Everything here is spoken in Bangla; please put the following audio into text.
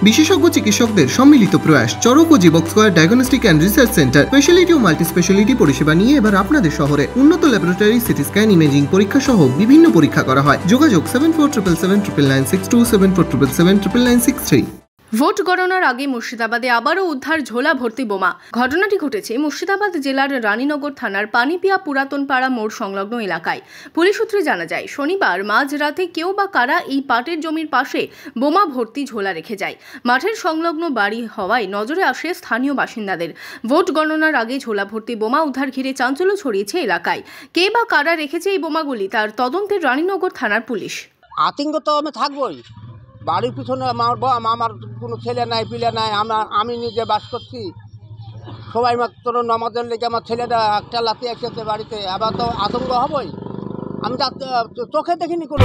বিশেষজ্ঞ চিকিৎসকদের সম্মিলিত প্রয়াস চরক ও Jibak square diagnostic and research centre speciality ও মাল্টি স্পেশালিটি পরিষেবা নিয়ে এবার আপনাদের শহরে উন্নত ল্যাবরেটরি সিটি স্ক্যান ইমেজিং পরীক্ষা সহ বিভিন্ন পরীক্ষা করা হয়। যোগাযোগ 7477799627 7477799663। ভোট গণনার আগে মুর্শিদাবাদে আবারও উদ্ধার ঝোলা ভর্তি বোমা। ঘটনাটি ঘটেছে মুর্শিদাবাদ জেলার রানীনগর থানার পানিপিয়া পুরাতন পাড়া মোড় সংলগ্ন এলাকায়। পুলিশ সূত্রে জানা যায়, শনিবার মাঝরাতে কেউ বা কারা এই পাটের জমির পাশে বোমা ভর্তি ঝোলা রেখে যায়। মাঠের সংলগ্ন বাড়ি হওয়ায় নজরে আসে স্থানীয় বাসিন্দাদের। ভোট গণনার আগে ঝোলা ভর্তি বোমা উদ্ধার ঘিরে চাঞ্চল্য ছড়িয়েছে এলাকায়। কে বা কারা রেখেছে এই বোমাগুলি তার তদন্তে রানীনগর থানার পুলিশ। আতঙ্ক তো আমি থাকবোই। বাড়ির পিছনে আমার কোনো ছেলে নাই পিলে নাই, আমি নিজে বাস করছি। সবাই মাত্র নামাজের লেগে আমার ছেলেটা একটা লাতি এসেছে বাড়িতে, আবার তো আতঙ্ক হবই। আমি চোখে দেখিনি কোনো।